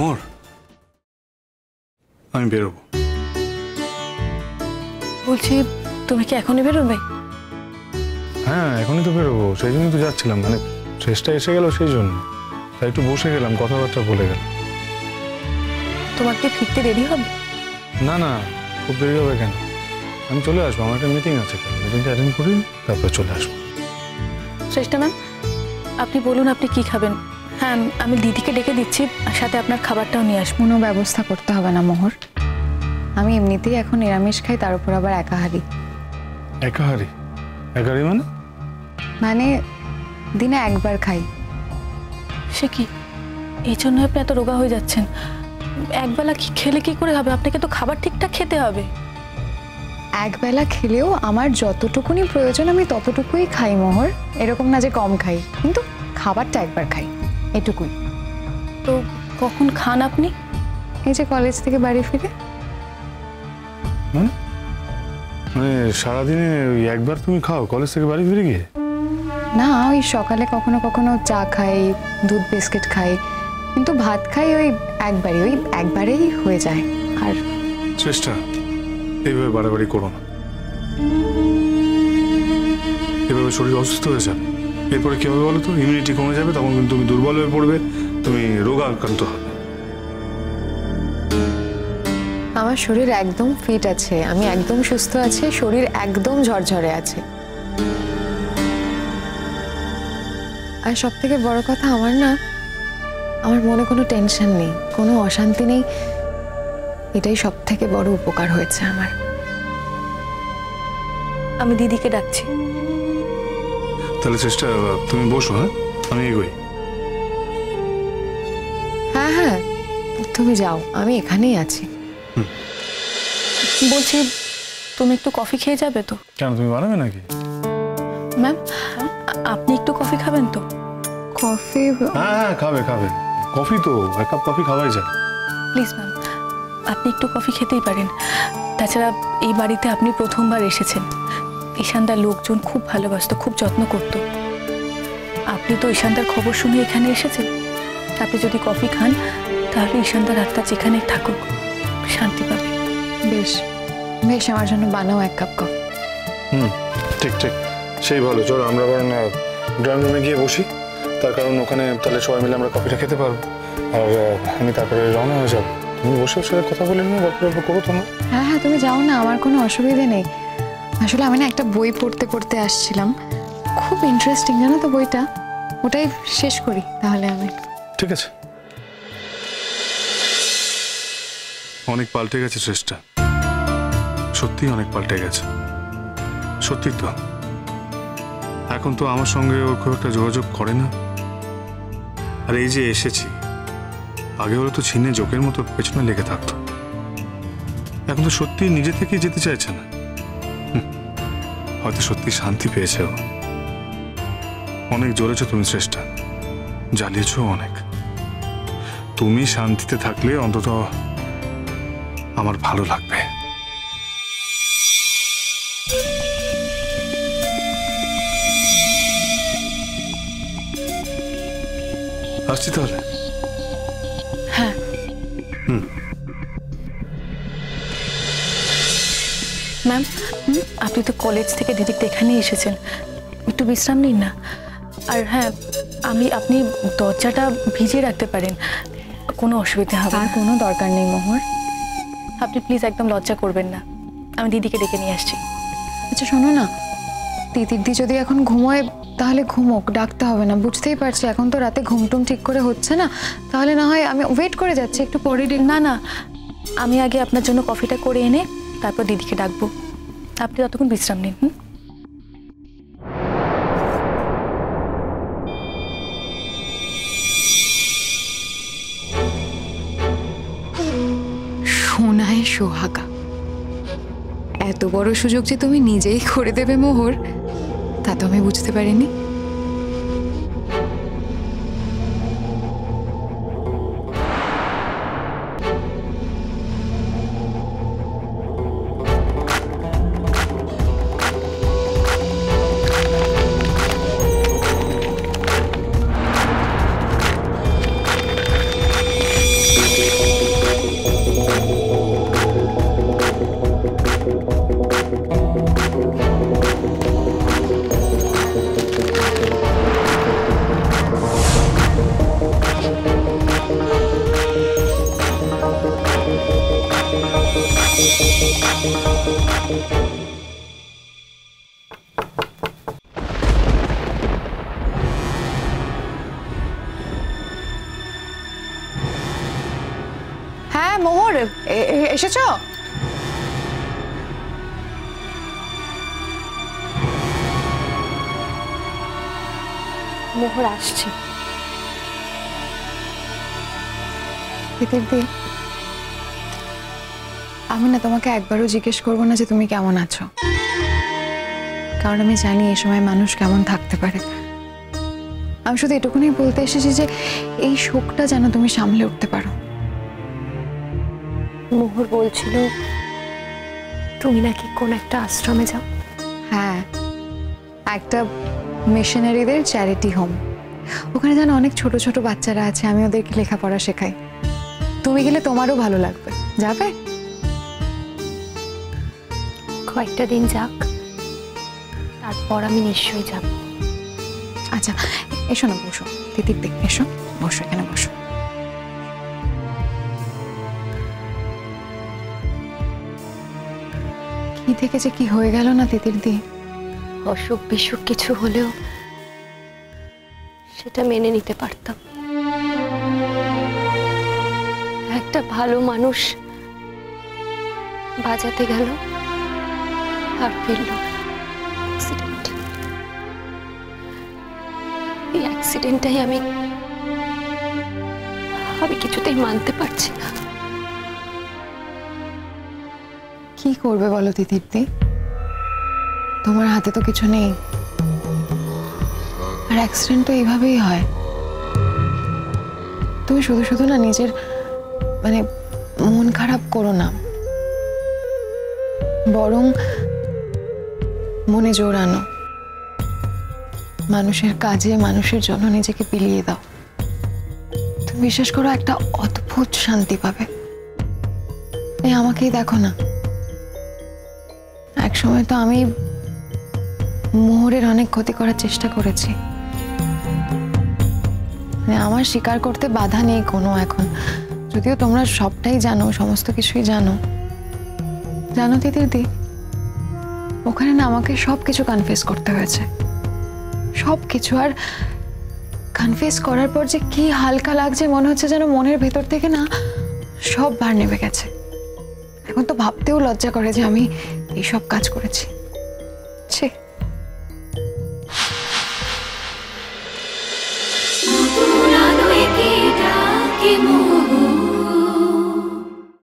মোর, আমি বেরোবো। বলছি তুমি কি এখনই বেরোবে? হ্যাঁ এখনই তো বেরোবো, সেই জন্যই তো যাচ্ছিলাম, মানে শেষটা এসে গেল সেই জন্য, তাই একটু বসে গেলাম, কথাবার্তা বলে গেলাম। তোমার কি ফিরতে দেরি হবে? না না, খুব দেরি হবে কেন, আমি চলে আসবো, আমার একটা মিটিং আছে, মিটিংটা অ্যাটেন্ড করি তারপর চলে আসবো। শ্রেষ্ঠা ম্যাম, আপনি বলুন আপনি কি খাবেন? হ্যাঁ আমি দিদিকে ডেকে দিচ্ছি, সাথে আপনার খাবারটাও নিয়ে আসবো। কোনো ব্যবস্থা করতে হবে না মোহর, আমি এমনিতেই এখন নিরামিষ খাই, তার উপর আবার একাহারি। একাহারি? একাহারি মানে? মানে দিনে একবার খাই। সে কি, এই জন্য আপনি এত রোগা হয়ে যাচ্ছেন? একবেলা কি খেলে কি করে হবে? আপনাকে তো খাবার ঠিকঠাক খেতে হবে। একবেলা খেলেও আমার যতটুকুনি প্রয়োজন আমি ততটুকুই খাই মোহর, এরকম না যে কম খাই, কিন্তু খাবারটা একবার খাই, এটুকুই। তো কখন খান আপনি? এই যে কলেজ থেকে বাড়ি ফিরে। মানে সারাদিনে ওই একবার তুমি খাও কলেজ থেকে বাড়ি ফিরে গিয়ে? না, ওই সকালে কখনো কখনো চা খাই, দুধ বিস্কিট খাই, কিন্তু ভাত খাই ওই একবারই, ওই একবারেই হয়ে যায়। আর চেষ্টা এইভাবে বাড়াবাড়ি করো না, এভাবে শরীর অসুস্থ হয়ে যাবে, এরপরে কি হবে বলো তো? ইমিউনিটি কমে যাবে, তখন কিন্তু তুমি দুর্বল হয়ে পড়বে, তুমি রোগাক্রান্ত হবে। আমার শরীর একদম ফিট আছে, আমি একদম সুস্থ আছি, শরীর একদম ঝরঝরে আছে। আর সব থেকে বড় কথা, আমার মনে কোনো টেনশন নেই, কোনো অশান্তি নেই, এটাই সব থেকে বড় উপকার হয়েছে আমার। আমি দিদিকে ডাকছি। তাহলে চেষ্টা তুমি বসো, হ্যাঁ আমি এগোই। হ্যাঁ হ্যাঁ তুমি যাও, আমি এখানেই আছি। বলছি তুমি একটু কফি খেয়ে যাবে তো? কেন, তুমি বানাবে নাকি? ম্যাম আপনি একটু কফি খাবেন তো? কফি? হ্যাঁ হ্যাঁ খাবে খাবে, কফি তো, এক কাপ কফি খাওয়াই যায়। প্লিজ ম্যাম, আপনি একটু কফি খেতেই পারেন। তাছাড়া এই বাড়িতে আপনি প্রথমবার এসেছেন, ঈশানদার লোকজন খুব ভালোবাসতো, খুব যত্ন করতো। আপনি তো ঈশানদার খবর শুনে এখানে এসেছেন, আপনি যদি কফি খান তাহলে ঈশানদার আত্মা যেখানে থাকুক শান্তি পাবে। বেশ বেশ, আমার জন্য বানাও এক কাপ কফি। ঠিক ঠিক, সেই ভালো। চলো আমরা বরং ড্রয়িং রুমে গিয়ে বসি, তার কারণ ওখানে তাহলে সবাই মিলে আমরা কফিটা খেতে পারবো, আর আমি তারপরে রওনা হয়ে যাবো। তুমি বসে বসে কথা বলে নিও, গল্প গল্প করো তোমরা। হ্যাঁ হ্যাঁ তুমি যাও না, আমার কোনো অসুবিধে নেই। আসলে আমি না একটা বই পড়তে পড়তে আসছিলাম, খুব ইন্টারেস্টিং জানো তো বইটা, ওটাই শেষ করি তাহলে আমি। ঠিক আছে। অনেক পাল্টে গেছে চেষ্টা, সত্যি অনেক পাল্টে গেছে, সত্যি তো। এখন তো আমার সঙ্গে ওর খুব একটা যোগাযোগ করে না, আর এই যে এসেছি, আগে ওরা তো ছিনে জোকের মতো পেছনে লেগে থাকতো, এখন তো সত্যি নিজে থেকেই যেতে চাইছে না। হয়তো সত্যি শান্তি পেয়েছে ও। অনেক জ্বলেছো তুমি চেষ্টা, জ্বালিয়েছো অনেক। তুমি শান্তিতে থাকলে অন্তত আমার ভালো লাগবে। আসছি তাহলে। হ্যাঁ ম্যাম, আপনি তো কলেজ থেকে দিদিকে এখানেই এসেছেন, একটু বিশ্রাম নিন না। আর হ্যাঁ আপনি দরজাটা ভিজিয়ে রাখতে পারেন, কোনো অসুবিধা হবে না। কোনো দরকার নেই মোহর, আপনি প্লিজ একদম লজ্জা করবেন না, আমি দিদিকে ডেকে নিয়ে আসছি। আচ্ছা শোনো না, দিদি যদি এখন ঘুমোয় তাহলে ঘুমোক, ডাকতে হবে না, বুঝতেই পারছি এখন তো রাতে ঘুমটুম ঠিক করে হচ্ছে না, তাহলে না হয় আমি ওয়েট করে যাচ্ছি, একটু পরে। না না, আমি আগে আপনার জন্য কফিটা করে এনে তারপর দিদিকে ডাকবো, আপনি ততক্ষণ বিশ্রাম নিন। সোনায় সোহাগা, এত বড় সুযোগ যে তুমি নিজেই করে দেবে মোহর, তা তো আমি বুঝতে পারিনি। হ্যাঁ মোহর, এসেছো? মোহর আসছে। দিদি, আমি না তোমাকে একবারও জিজ্ঞেস করবো না যে তুমি কেমন আছো, কারণ আমি জানি এই সময় মানুষ কেমন থাকতে পারে। আমি শুধু এটুকুনি বলতে এসেছি যে এই শোকটা যেন তুমি সামলে উঠতে পারো। মোহর বলছিল তুমি নাকি কোন একটা আশ্রমে যাও। হ্যাঁ, একটা মিশনারিদের চ্যারিটি হোম। ওখানে যেন অনেক ছোট ছোট বাচ্চারা আছে, আমি ওদেরকে লেখাপড়া শেখাই। তুমি গেলে তোমারও ভালো লাগবে, যাবে? কয়েকটা দিন যাক, তারপর আমি নিশ্চয়ই যাব। আচ্ছা এসো না, বসো তিতির দিক, এসো বসো, এখানে বসো। কি থেকে যে কি হয়ে গেল না তিতির দি। অসুখ বিসুখ কিছু হলেও সেটা মেনে নিতে পারতাম। একটা ভালো মানুষ বাজাতে গেল আর ফিরল অ্যাক্সিডেন্ট। এই অ্যাক্সিডেন্টটাই আমি কিছুতেই মানতে পারছি না। কি করবে বলো তিতির দি, তোমার হাতে তো কিছু নেই, আর অ্যাক্সিডেন্ট তো এইভাবেই হয়। তুমি শুধু শুধু না নিজের মন খারাপ করো না, বরং মনে জোর আনো, মানুষের কাজে মানুষের জন্য নিজেকে বিলিয়ে দাও। তুমি বিশ্বাস করো, একটা অদ্ভুত শান্তি পাবে। এই আমাকেই দেখো না, একসময় তো আমি মোহরের অনেক ক্ষতি করার চেষ্টা করেছি। আমার স্বীকার করতে বাধা নেই কোনো এখন, যদিও তোমরা সবটাই জানো, সমস্ত কিছুই জানো। জানো তিতির দি, ওখানে না আমাকে সবকিছু কনফেস করতে হয়েছে, সবকিছু। আর কনফেস করার পর যে কি হালকা লাগছে, মনে হচ্ছে যেন মনের ভেতর থেকে না সব ভার নেমে গেছে। এখন তো ভাবতেও লজ্জা করে যে আমি এইসব কাজ করেছি। ছি।